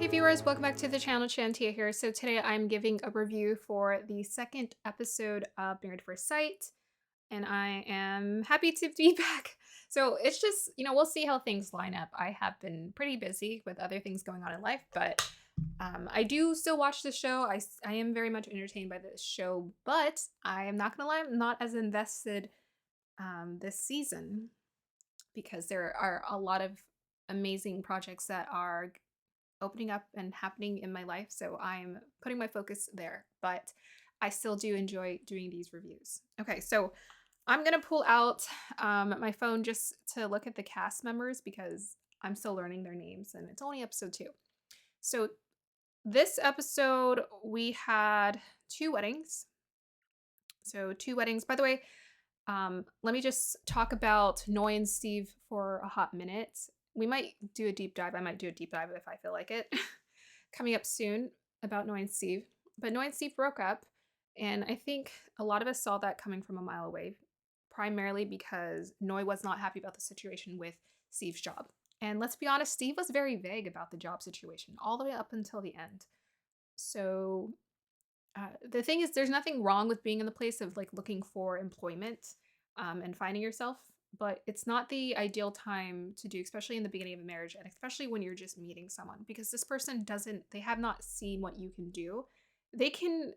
Hey viewers, welcome back to the channel. Shantia here. So today I'm giving a review for the second episode of Married at First Sight, and I am happy to be back. So it's just, we'll see how things line up. I have been pretty busy with other things going on in life, but I do still watch the show. I am very much entertained by this show, but I am not gonna lie, I'm not as invested this season because there are a lot of amazing projects that are opening up and happening in my life. So I'm putting my focus there, but I still do enjoy doing these reviews. Okay, so I'm going to pull out my phone just to look at the cast members because I'm still learning their names and it's only episode 2. So this episode, we had 2 weddings. So 2 weddings. By the way, let me just talk about Noy and Steve for a hot minute. We might do a deep dive. I might do a deep dive if I feel like it. Coming up soon about Noy and Steve. But Noy and Steve broke up, and I think a lot of us saw that coming from a mile away, primarily because Noy was not happy about the situation with Steve's job. And let's be honest, Steve was very vague about the job situation all the way up until the end. So the thing is, there's nothing wrong with being in the place of like looking for employment and finding yourself, but it's not the ideal time to do, especially in the beginning of a marriage and especially when you're just meeting someone because this person they have not seen what you can do. They can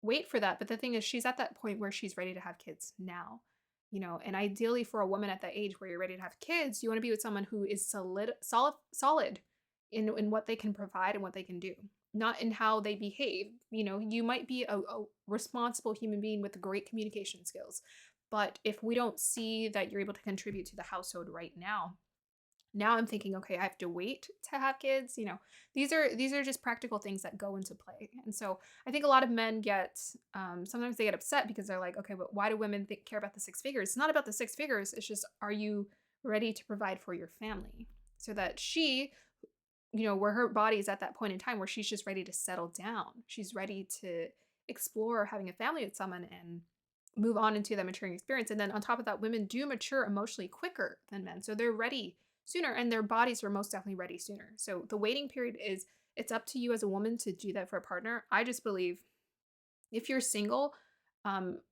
wait for that, but the thing is, she's at that point where she's ready to have kids now. And ideally for a woman at that age where you're ready to have kids, you want to be with someone who is solid in what they can provide and what they can do, not in how they behave. You might be a responsible human being with great communication skills, but if we don't see that you're able to contribute to the household right now I'm thinking, okay, I have to wait to have kids. These are just practical things that go into play. And so I think a lot of men get sometimes they get upset because they're like, okay, but why do women care about the 6 figures? It's not about the 6 figures. It's just, are you ready to provide for your family so that where her body is at that point in time where she's just ready to settle down. She's ready to explore having a family with someone and move on into that maturing experience. And then on top of that, women do mature emotionally quicker than men. So they're ready sooner and their bodies are most definitely ready sooner. So the waiting period it's up to you as a woman to do that for a partner. I just believe if you're single,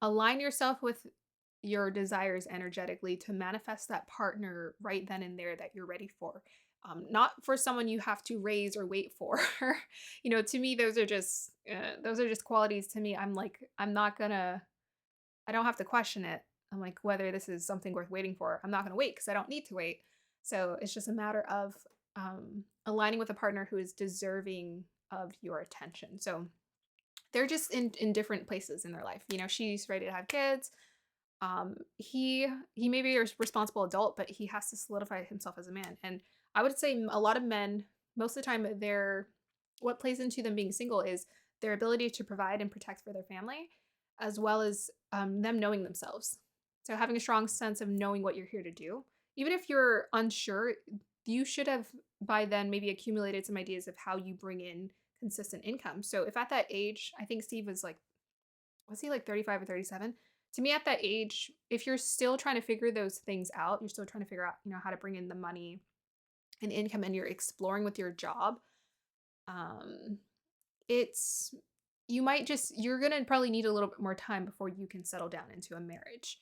align yourself with your desires energetically to manifest that partner right then and there that you're ready for. Not for someone you have to raise or wait for. To me, those are just qualities. To me, I don't have to question it. I'm like, whether this is something worth waiting for, I'm not gonna wait because I don't need to wait. So it's just a matter of aligning with a partner who is deserving of your attention. So they're just in different places in their life. She's ready to have kids. He may be a responsible adult, but he has to solidify himself as a man. And I would say a lot of men, most of the time, what plays into them being single is their ability to provide and protect for their family, as well as them knowing themselves. So having a strong sense of knowing what you're here to do, even if you're unsure, you should have by then maybe accumulated some ideas of how you bring in consistent income. So if at that age, I think Steve was he like 35 or 37? To me, at that age, if you're still trying to figure those things out, you're still trying to figure out, how to bring in the money and income, and you're exploring with your job, um, it's you're gonna probably need a little bit more time before you can settle down into a marriage,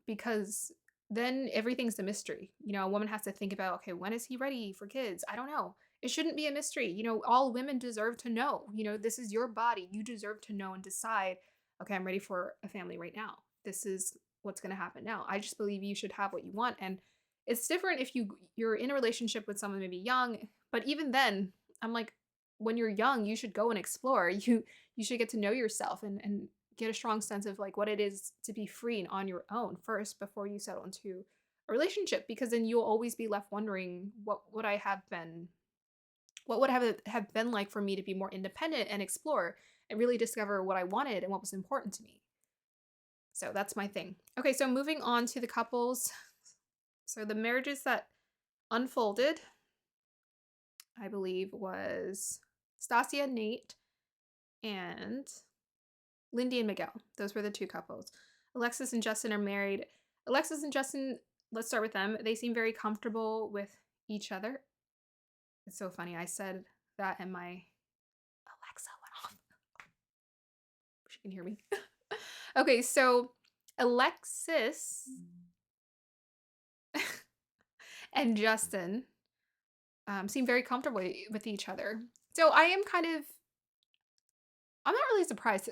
because then everything's a mystery. A woman has to think about, okay, when is he ready for kids? I don't know. It shouldn't be a mystery. All women deserve to know. This is your body. You deserve to know and decide, okay, I'm ready for a family right now. This is what's going to happen now. I just believe you should have what you want. And it's different if you're in a relationship with someone maybe young, but even then, I'm like, when you're young, you should go and explore. You should get to know yourself and get a strong sense of like what it is to be free and on your own first before you settle into a relationship, because then you'll always be left wondering what would have been like for me to be more independent and explore and really discover what I wanted and what was important to me. So that's my thing. Okay, so moving on to the couples. So the marriages that unfolded, I believe, was Stasia and Nate and Lindy and Miguel. Those were the 2 couples. Alexis and Justin are married. Alexis and Justin, let's start with them. They seem very comfortable with each other. It's so funny. I said that and my Alexa went off. She can hear me. Okay, so Alexis and Justin seem very comfortable with each other. So I'm not really surprised.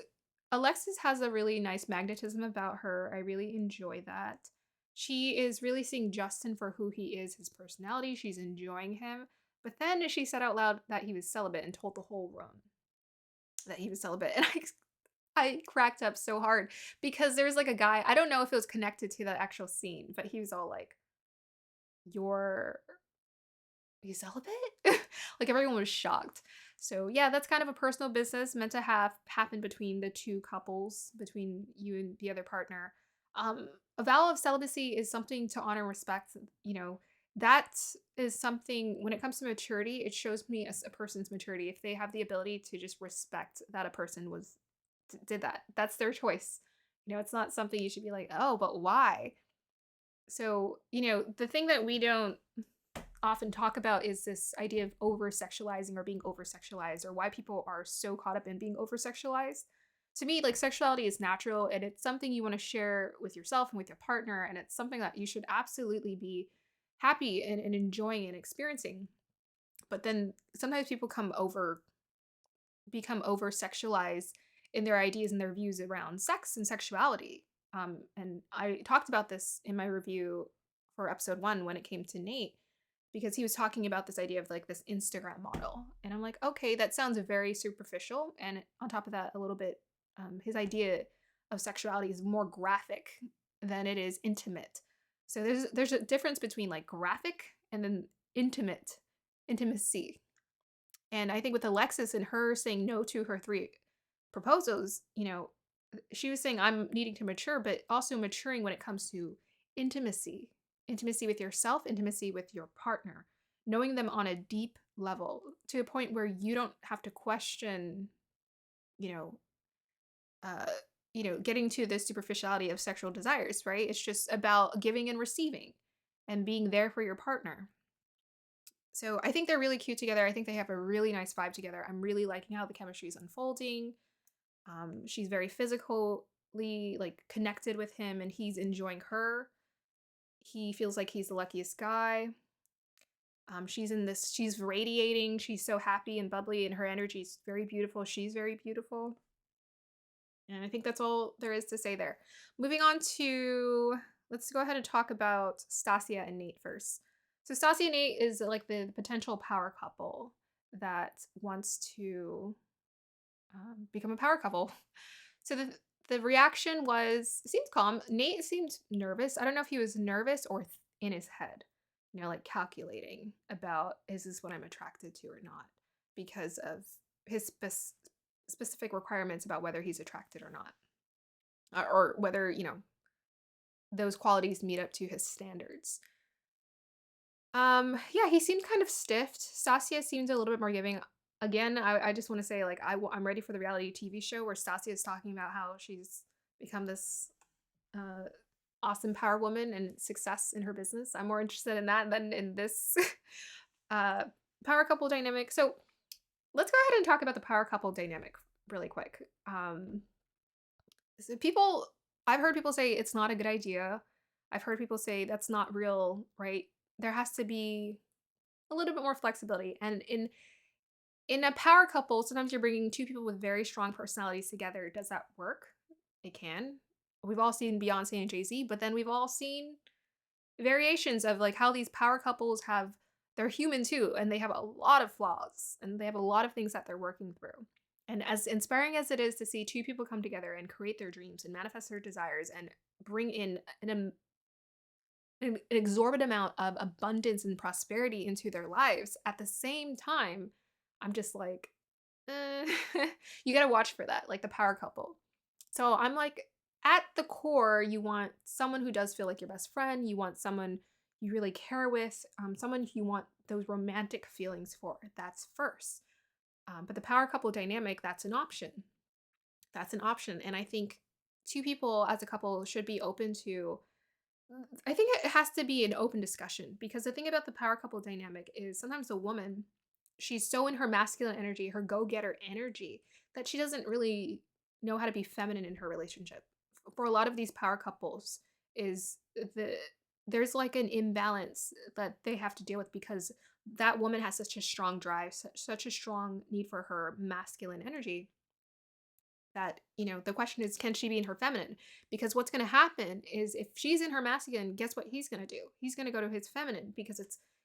Alexis has a really nice magnetism about her. I really enjoy that. She is really seeing Justin for who he is, his personality. She's enjoying him. But then she said out loud that he was celibate and told the whole room that he was celibate. And I cracked up so hard because there's like a guy, I don't know if it was connected to the actual scene, but he was all like, You're you celibate? Like everyone was shocked. So yeah, that's kind of a personal business meant to have happen between the two couples, between you and the other partner. A vow of celibacy is something to honor and respect. That is something when it comes to maturity, it shows me as a person's maturity. If they have the ability to just respect that a person did that, that's their choice. It's not something you should be like, oh, but why? So, the thing that we don't often talk about is this idea of over sexualizing or being over sexualized, or why people are so caught up in being over sexualized. To me, like, sexuality is natural and it's something you want to share with yourself and with your partner, and it's something that you should absolutely be happy and enjoying and experiencing. But then sometimes people become over sexualized in their ideas and their views around sex and sexuality. And I talked about this in my review for episode 1 when it came to Nate, because he was talking about this idea of like this Instagram model. And I'm like, okay, that sounds very superficial. And on top of that, a little bit, his idea of sexuality is more graphic than it is intimate. So there's a difference between like graphic and then intimacy. And I think with Alexis and her saying no to her 3 proposals, she was saying I'm needing to mature, but also maturing when it comes to intimacy. Intimacy with yourself, intimacy with your partner, knowing them on a deep level to a point where you don't have to question, you know, uh, getting to the superficiality of sexual desires, right? It's just about giving and receiving and being there for your partner. So I think they're really cute together. I think they have a really nice vibe together. I'm really liking how the chemistry is unfolding. She's very physically like connected with him, and he's enjoying her. He feels like he's the luckiest guy. She's radiating. She's so happy and bubbly, and her energy is very beautiful. She's very beautiful. And I think that's all there is to say there. Moving on to, let's go ahead and talk about Stasia and Nate first. So Stasia and Nate is like the potential power couple that wants to become a power couple. So the reaction seems calm. Nate seemed nervous. I don't know if he was nervous or in his head, like calculating about, is this what I'm attracted to or not, because of his specific requirements about whether he's attracted or not, or whether those qualities meet up to his standards. Yeah, he seemed kind of stiffed. Stasia seemed a little bit more giving. Again, I just want to say, like, I'm ready for the reality TV show where Stasia is talking about how she's become this awesome power woman and success in her business. I'm more interested in that than in this power couple dynamic. So let's go ahead and talk about the power couple dynamic really quick. So I've heard people say it's not a good idea. I've heard people say that's not real, right? There has to be a little bit more flexibility. And in a power couple, sometimes you're bringing 2 people with very strong personalities together. Does that work? It can. We've all seen Beyonce and Jay-Z, but then we've all seen variations of like how these power couples they're human too, and they have a lot of flaws, and they have a lot of things that they're working through. And as inspiring as it is to see 2 people come together and create their dreams and manifest their desires and bring in an exorbitant amount of abundance and prosperity into their lives at the same time, I'm just like, you gotta watch for that, like the power couple. So I'm like, at the core, you want someone who does feel like your best friend. You want someone you really care with, someone you want those romantic feelings for. That's first. But the power couple dynamic, that's an option. That's an option. And I think 2 people as a couple should be open to, I think it has to be an open discussion, because the thing about the power couple dynamic is sometimes the woman she's so in her masculine energy, her go-getter energy, that she doesn't really know how to be feminine in her relationship. For a lot of these power couples is there's like an imbalance that they have to deal with because that woman has such a strong drive, such a strong need for her masculine energy that, the question is, can she be in her feminine? Because what's going to happen is if she's in her masculine, guess what he's going to do? He's going to go to his feminine because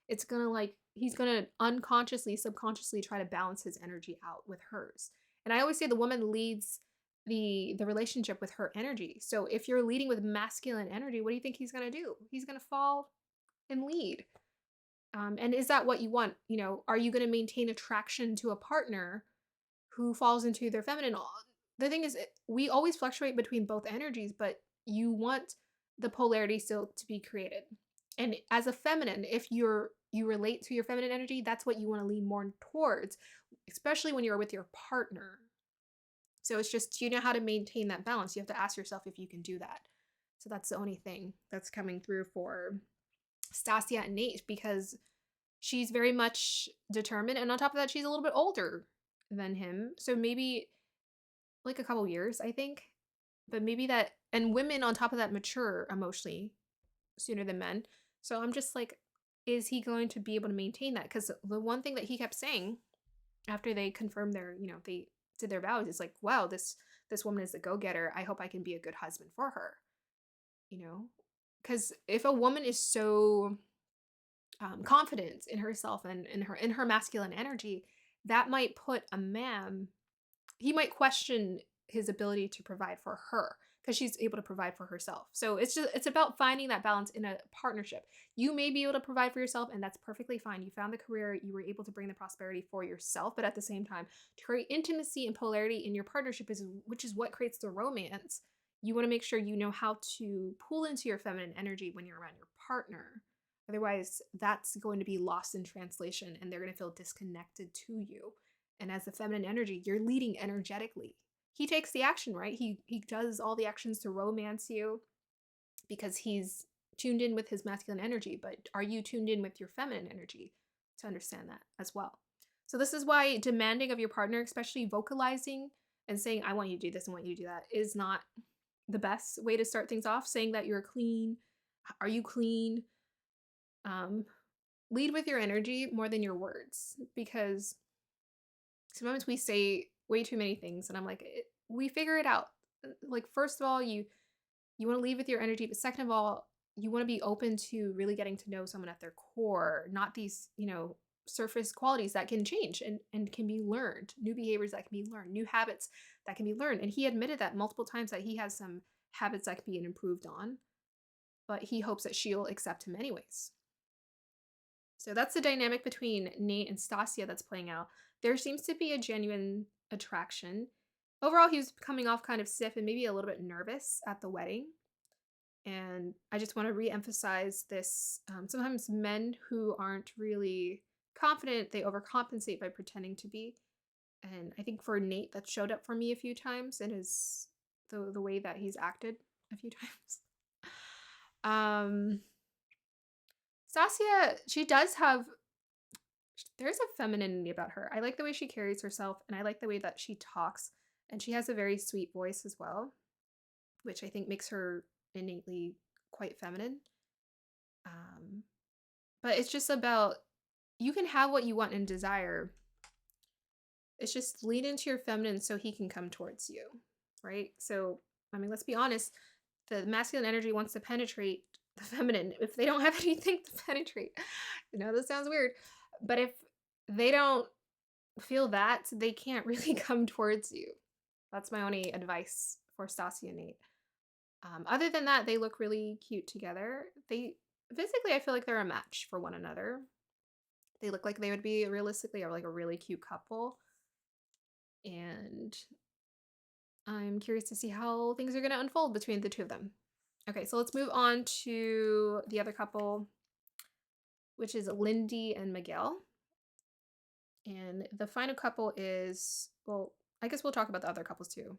it's going to like he's going to unconsciously, subconsciously try to balance his energy out with hers. And I always say the woman leads the relationship with her energy. So if you're leading with masculine energy, what do you think he's going to do? He's going to fall and lead. And is that what you want? Are you going to maintain attraction to a partner who falls into their feminine? The thing is, we always fluctuate between both energies, but you want the polarity still to be created. And as a feminine, if you relate to your feminine energy, that's what you want to lean more towards, especially when you're with your partner. So it's just, do you know how to maintain that balance? You have to ask yourself if you can do that. So that's the only thing that's coming through for Stasia and Nate, because she's very much determined. And on top of that, she's a little bit older than him. So maybe like a couple years, I think. But maybe that, and women on top of that mature emotionally sooner than men. So I'm just like, is he going to be able to maintain that? Because the one thing that he kept saying after they confirmed they did their vows is like, wow, this woman is a go-getter. I hope I can be a good husband for her. Because if a woman is so confident in herself and in her masculine energy, that might put a man, he might question his ability to provide for her because she's able to provide for herself. So it's about finding that balance in a partnership. You may be able to provide for yourself, and that's perfectly fine. You found the career, you were able to bring the prosperity for yourself, but at the same time, to create intimacy and polarity in your partnership which is what creates the romance. You want to make sure you know how to pull into your feminine energy when you're around your partner. Otherwise, that's going to be lost in translation and they're going to feel disconnected to you. And as the feminine energy, you're leading energetically. He takes the action, right? He does all the actions to romance you because he's tuned in with his masculine energy. But are you tuned in with your feminine energy to understand that as well? So this is why demanding of your partner, especially vocalizing and saying, I want you to do this and want you to do that, is not the best way to start things off. Saying that you're clean. Are you clean? Lead with your energy more than your words, because sometimes we say way too many things and I'm like, we figure it out. Like, first of all, you want to lead with your energy, but second of all, you want to be open to really getting to know someone at their core, not these, surface qualities that can change and can be learned, new behaviors that can be learned, new habits that can be learned. And he admitted that multiple times that he has some habits that can be improved on, but he hopes that she'll accept him anyways. So that's the dynamic between Nate and Stasia that's playing out. There seems to be a genuine attraction. Overall, he was coming off kind of stiff and maybe a little bit nervous at the wedding. And I just want to re-emphasize this. Sometimes men who aren't really confident, they overcompensate by pretending to be. And I think for Nate, that showed up for me a few times in the way that he's acted a few times. Stasia, there's a femininity about her. I like the way she carries herself, and I like the way that she talks, and she has a very sweet voice as well, which I think makes her innately quite feminine. But it's just about, you can have what you want and desire. It's just lean into your feminine so he can come towards you, right? So, let's be honest, the masculine energy wants to penetrate the feminine if they don't have anything to penetrate. This sounds weird, but if they don't feel that, they can't really come towards you. That's my only advice for Stasia and Nate. Other than that, they look really cute together. Physically, I feel like they're a match for one another. They look like they would be realistically like a really cute couple. And I'm curious to see how things are going to unfold between the two of them. Okay, so let's move on to the other couple, which is Lindy and Miguel. And the final couple is, well, I guess we'll talk about the other couples too.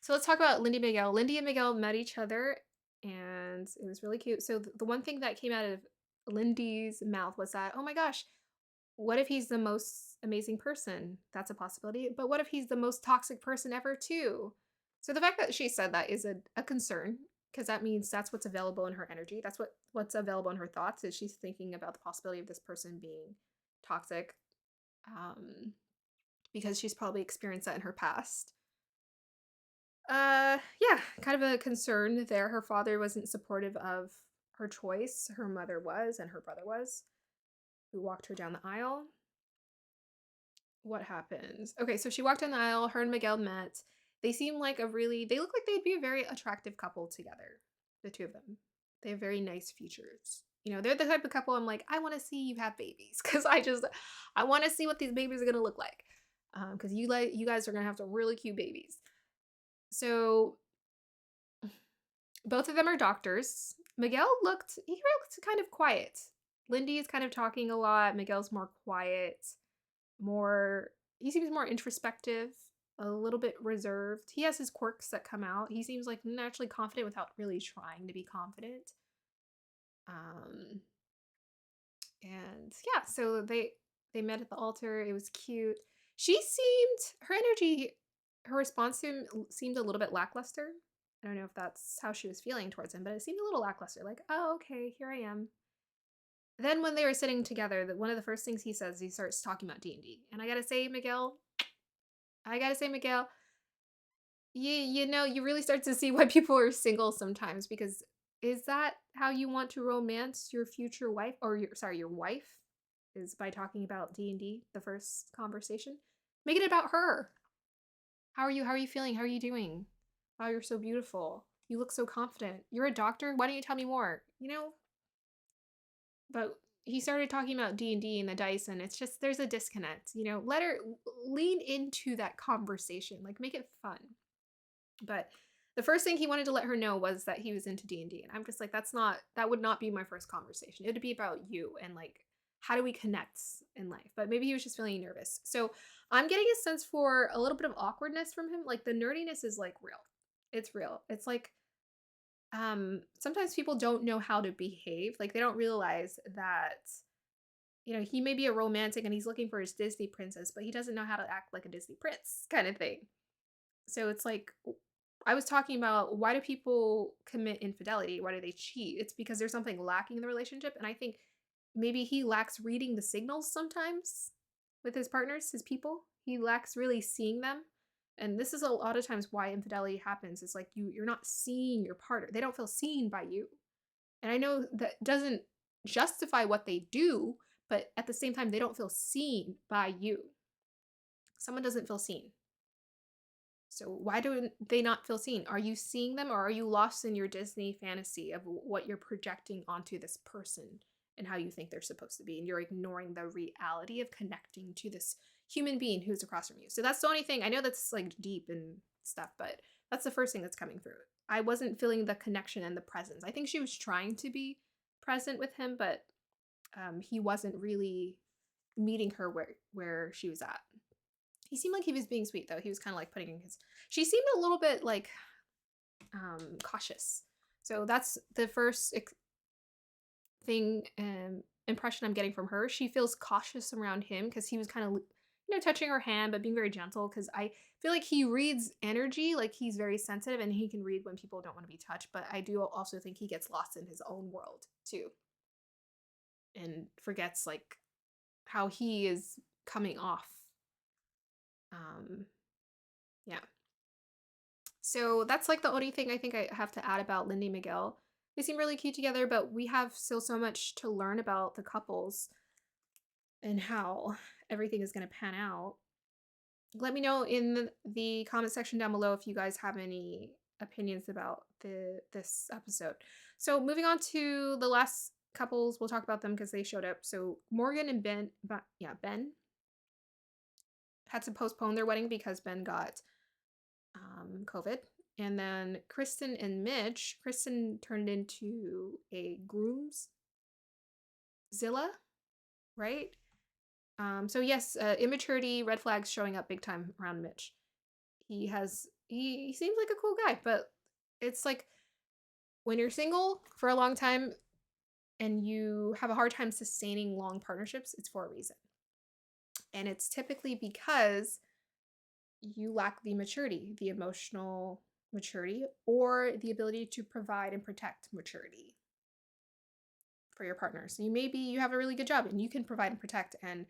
So let's talk about Lindy and Miguel. Lindy and Miguel met each other and it was really cute. So the one thing that came out of Lindy's mouth was that, oh my gosh, what if he's the most amazing person? That's a possibility. But what if he's the most toxic person ever, too? So the fact that she said that is a concern because that means that's what's available in her energy. That's what's available in her thoughts is she's thinking about the possibility of this person being toxic because she's probably experienced that in her past. Yeah, kind of a concern there. Her father wasn't supportive of her choice. Her mother was, and her brother was, who walked her down the aisle. What happens? Okay, so she walked down the aisle, her and Miguel met. They look like they'd be a very attractive couple together, the two of them. They have very nice features. You know, they're the type of couple I'm like, I want to see you have babies because I want to see what these babies are gonna look like. Because you guys are gonna have some really cute babies. So both of them are doctors. He looked kind of quiet. Lindy is kind of talking a lot. Miguel's more quiet, he seems more introspective, a little bit reserved. He has his quirks that come out. He seems like naturally confident without really trying to be confident. Um and yeah, so they met at the altar. It was cute. Her energy, her response to him seemed a little bit lackluster. I don't know if that's how she was feeling towards him, but it seemed a little lackluster. Like, oh, okay, here I am. Then when they were sitting together, one of the first things he says, he starts talking about D&D. And I gotta say, Miguel, you know, you really start to see why people are single sometimes because is that how you want to romance your future wife or your wife is by talking about D&D the first conversation? Make it about her. How are you? How are you feeling? How are you doing? Wow, you're so beautiful. You look so confident. You're a doctor? Why don't you tell me more? You know? But he started talking about D&D and the dice and it's just there's a disconnect. You know, let her lean into that conversation. Like make it fun. But the first thing he wanted to let her know was that he was into D&D and I'm just like that would not be my first conversation. It would be about you and like how do we connect in life? But maybe he was just feeling nervous. So I'm getting a sense for a little bit of awkwardness from him. Like the nerdiness is like real. It's real. It's like sometimes people don't know how to behave. Like they don't realize that you know, he may be a romantic and he's looking for his Disney princess, but he doesn't know how to act like a Disney prince kind of thing. So it's like I was talking about why do people commit infidelity? Why do they cheat? It's because there's something lacking in the relationship. And I think maybe he lacks reading the signals sometimes with his partners, his people. He lacks really seeing them. And this is a lot of times why infidelity happens. It's like you're not seeing your partner. They don't feel seen by you. And I know that doesn't justify what they do, but at the same time, they don't feel seen by you. Someone doesn't feel seen. So why do they not feel seen? Are you seeing them or are you lost in your Disney fantasy of what you're projecting onto this person and how you think they're supposed to be? And you're ignoring the reality of connecting to this human being who's across from you. So that's the only thing. I know that's like deep and stuff, but that's the first thing that's coming through. I wasn't feeling the connection and the presence. I think she was trying to be present with him, but he wasn't really meeting her where she was at. He seemed like he was being sweet though. He was kind of like putting in his. She seemed a little bit like cautious. So that's the first thing impression I'm getting from her. She feels cautious around him because he was kind of touching her hand but being very gentle because I feel like he reads energy, like he's very sensitive and he can read when people don't want to be touched, but I do also think he gets lost in his own world too and forgets like how he is coming off. Yeah. So that's like the only thing I think I have to add about Lindy and Miguel. They seem really cute together, but we have still so much to learn about the couples and how everything is going to pan out. Let me know in the comment section down below if you guys have any opinions about this episode. So moving on to the last couples, we'll talk about them because they showed up. So Morgan and Ben had to postpone their wedding because Ben got COVID. And then Kristen and Mitch, Kristen turned into a groomzilla, right? So yes, immaturity, red flags showing up big time around Mitch. He seems like a cool guy, but it's like when you're single for a long time and you have a hard time sustaining long partnerships, it's for a reason. And it's typically because you lack the maturity, the emotional maturity, or the ability to provide and protect maturity for your partner. So you have a really good job and you can provide and protect, and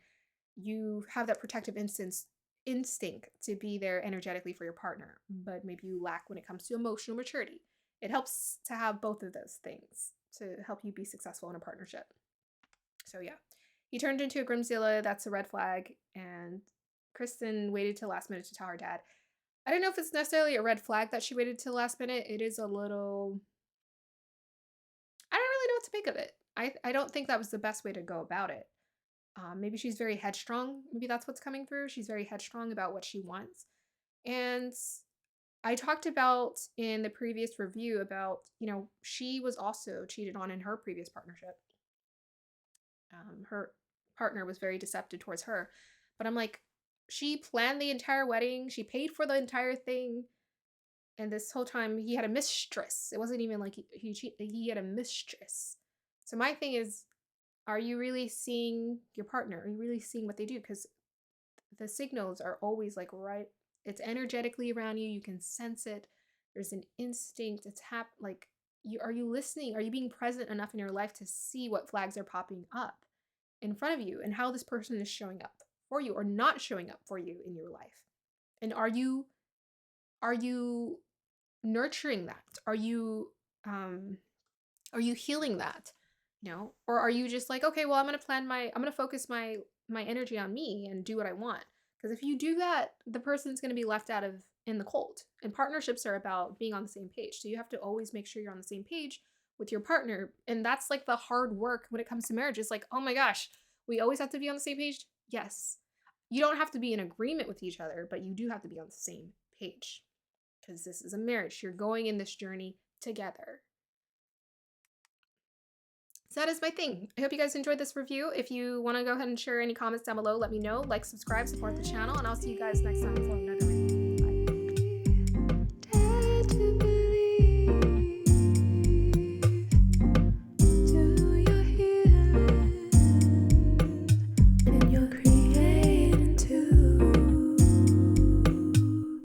you have that protective instinct to be there energetically for your partner, but maybe you lack when it comes to emotional maturity. It helps to have both of those things to help you be successful in a partnership. So yeah, he turned into a Grimzilla. That's a red flag. And Kristen waited till last minute to tell her dad. I don't know if it's necessarily a red flag that she waited till the last minute. It is a little, I don't really know what to make of it. I don't think that was the best way to go about it. Maybe she's very headstrong. Maybe that's what's coming through. She's very headstrong about what she wants. And I talked about in the previous review about, she was also cheated on in her previous partnership. Her partner was very deceptive towards her. But I'm like, she planned the entire wedding. She paid for the entire thing. And this whole time he had a mistress. It wasn't even like he had a mistress. So my thing is, are you really seeing your partner? Are you really seeing what they do? Because the signals are always like right. It's energetically around you. You can sense it. There's an instinct. It's are you listening? Are you being present enough in your life to see what flags are popping up in front of you and how this person is showing up for you or not showing up for you in your life? And are you nurturing that? Are you healing that? Or are you just like, okay, well, I'm gonna focus my energy on me and do what I want? Because if you do that, the person's gonna be left out of in the cold. And partnerships are about being on the same page. So you have to always make sure you're on the same page with your partner. And that's like the hard work when it comes to marriage. It's like, oh my gosh, we always have to be on the same page. Yes. You don't have to be in agreement with each other, but you do have to be on the same page. Because this is a marriage. You're going in this journey together. So that is my thing. I hope you guys enjoyed this review. If you want to go ahead and share any comments down below, let me know. Like, subscribe, support the channel, and I'll see you guys next time for